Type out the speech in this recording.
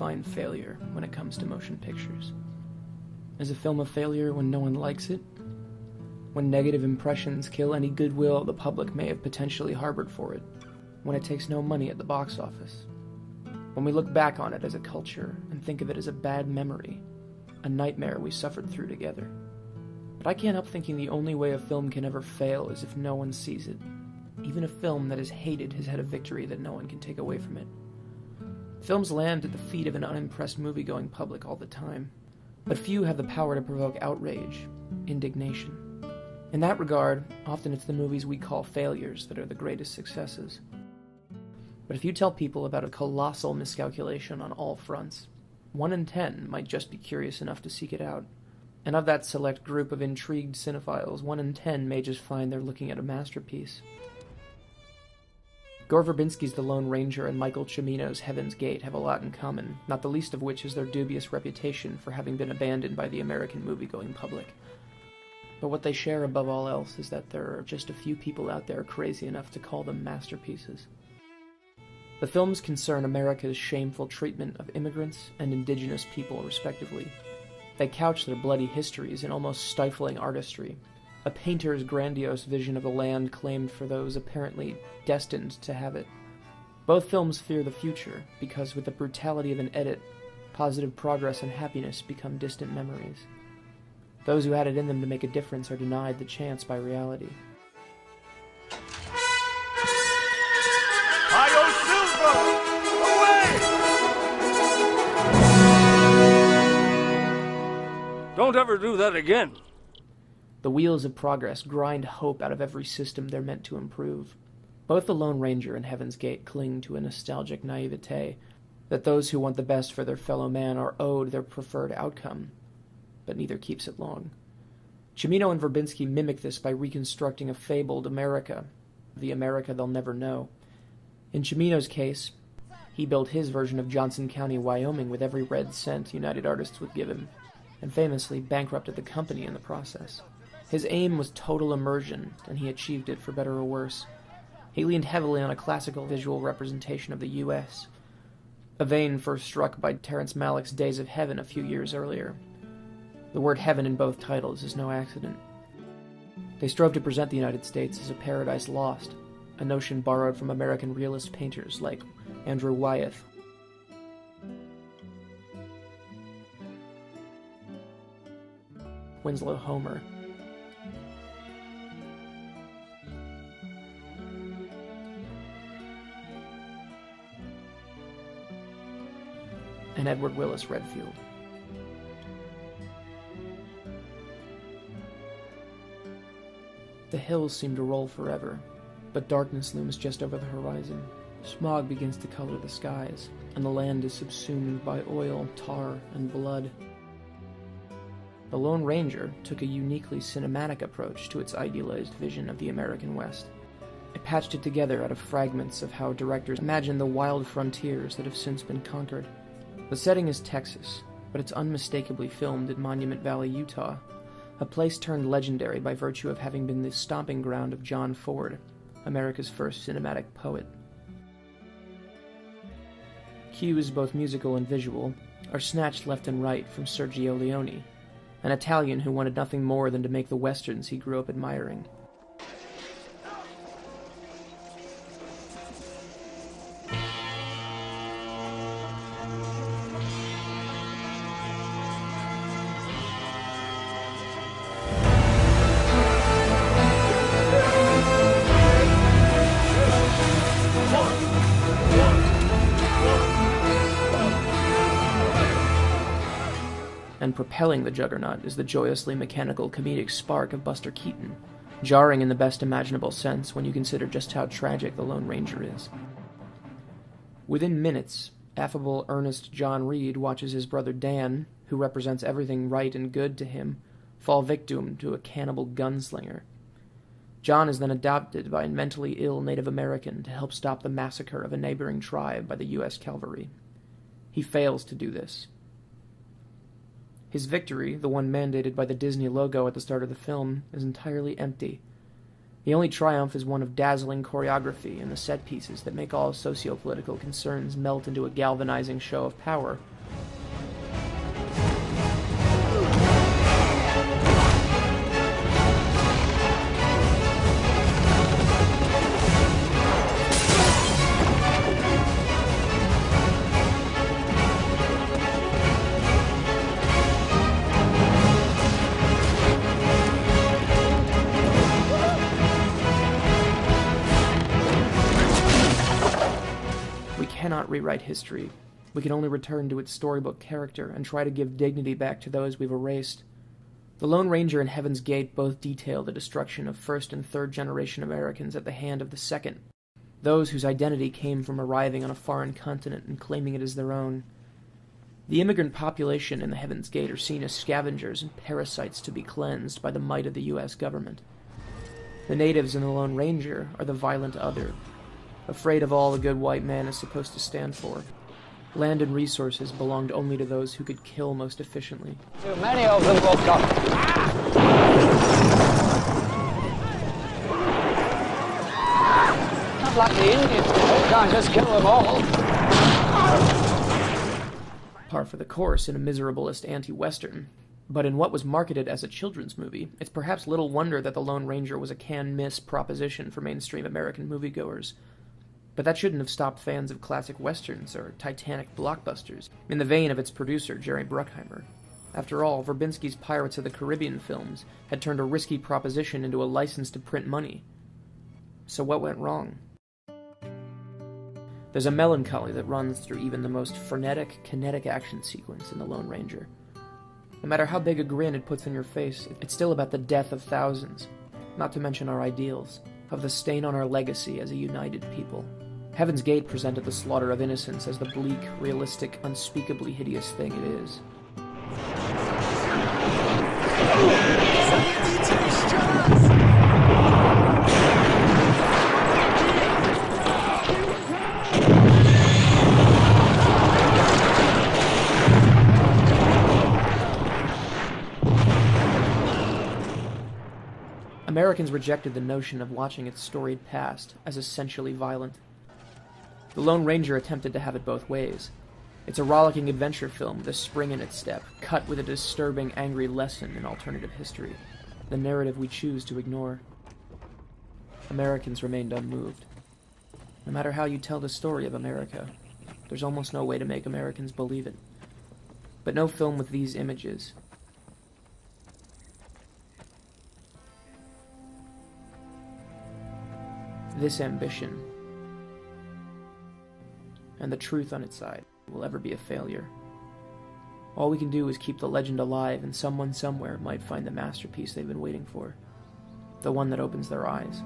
define failure when it comes to motion pictures? Is a film a failure when no one likes it? When negative impressions kill any goodwill the public may have potentially harbored for it? When it takes no money at the box office? When we look back on it as a culture and think of it as a bad memory, a nightmare we suffered through together? But I can't help thinking the only way a film can ever fail is if no one sees it. Even a film that is hated has had a victory that no one can take away from it. Films land at the feet of an unimpressed movie-going public all the time, but few have the power to provoke outrage, indignation. In that regard, often it's the movies we call failures that are the greatest successes. But if you tell people about a colossal miscalculation on all fronts, 1 in 10 might just be curious enough to seek it out. And of that select group of intrigued cinephiles, 1 in 10 may just find they're looking at a masterpiece. Gore Verbinski's The Lone Ranger and Michael Cimino's Heaven's Gate have a lot in common, not the least of which is their dubious reputation for having been abandoned by the American movie-going public. But what they share above all else is that there are just a few people out there crazy enough to call them masterpieces. The films concern America's shameful treatment of immigrants and indigenous people, respectively. They couch their bloody histories in almost stifling artistry, a painter's grandiose vision of a land claimed for those apparently destined to have it. Both films fear the future, because with the brutality of an edit, positive progress and happiness become distant memories. Those who had it in them to make a difference are denied the chance by reality. Hi-yo, Silver! Away! Don't ever do that again. The wheels of progress grind hope out of every system they're meant to improve. Both The Lone Ranger and Heaven's Gate cling to a nostalgic naivete that those who want the best for their fellow man are owed their preferred outcome, but neither keeps it long. Cimino and Verbinski mimic this by reconstructing a fabled America, the America they'll never know. In Cimino's case, he built his version of Johnson County, Wyoming with every red cent United Artists would give him, and famously bankrupted the company in the process. His aim was total immersion, and he achieved it for better or worse. He leaned heavily on a classical visual representation of the U.S., a vein first struck by Terrence Malick's Days of Heaven a few years earlier. The word heaven in both titles is no accident. They strove to present the United States as a paradise lost, a notion borrowed from American realist painters like Andrew Wyeth. Winslow Homer, and Edward Willis Redfield. The hills seem to roll forever, but darkness looms just over the horizon. Smog begins to color the skies, and the land is subsumed by oil, tar, and blood. The Lone Ranger took a uniquely cinematic approach to its idealized vision of the American West. It patched it together out of fragments of how directors imagined the wild frontiers that have since been conquered. The setting is Texas, but it's unmistakably filmed in Monument Valley, Utah, a place turned legendary by virtue of having been the stomping ground of John Ford, America's first cinematic poet. Cues, both musical and visual, are snatched left and right from Sergio Leone, an Italian who wanted nothing more than to make the westerns he grew up admiring. And propelling the juggernaut is the joyously mechanical comedic spark of Buster Keaton, jarring in the best imaginable sense when you consider just how tragic the Lone Ranger is. Within minutes, affable, earnest John Reed watches his brother Dan, who represents everything right and good to him, fall victim to a cannibal gunslinger. John is then adopted by a mentally ill Native American to help stop the massacre of a neighboring tribe by the U.S. cavalry. He fails to do this. His victory, the one mandated by the Disney logo at the start of the film, is entirely empty. The only triumph is one of dazzling choreography and the set pieces that make all socio-political concerns melt into a galvanizing show of power rewrite history. We can only return to its storybook character and try to give dignity back to those we've erased. The Lone Ranger and Heaven's Gate both detail the destruction of first and third generation Americans at the hand of the second, those whose identity came from arriving on a foreign continent and claiming it as their own. The immigrant population in the Heaven's Gate are seen as scavengers and parasites to be cleansed by the might of the U.S. government. The natives in the Lone Ranger are the violent other, afraid of all the good white man is supposed to stand for. Land and resources belonged only to those who could kill most efficiently. Too many of them will come. Not like the Indians, you can't just kill them all. Par for the course in a miserablest anti-Western. But in what was marketed as a children's movie, it's perhaps little wonder that The Lone Ranger was a can't-miss proposition for mainstream American moviegoers. But that shouldn't have stopped fans of classic westerns or Titanic blockbusters, in the vein of its producer, Jerry Bruckheimer. After all, Verbinski's Pirates of the Caribbean films had turned a risky proposition into a license to print money. So what went wrong? There's a melancholy that runs through even the most frenetic, kinetic action sequence in The Lone Ranger. No matter how big a grin it puts on your face, it's still about the death of thousands, not to mention our ideals, of the stain on our legacy as a united people. Heaven's Gate presented the slaughter of innocents as the bleak, realistic, unspeakably hideous thing it is. Americans rejected the notion of watching its storied past as essentially violent. The Lone Ranger attempted to have it both ways. It's a rollicking adventure film with a spring in its step, cut with a disturbing, angry lesson in alternative history, the narrative we choose to ignore. Americans remained unmoved. No matter how you tell the story of America, there's almost no way to make Americans believe it. But no film with these images, this ambition, and the truth on its side will ever be a failure. All we can do is keep the legend alive, and someone somewhere might find the masterpiece they've been waiting for, the one that opens their eyes.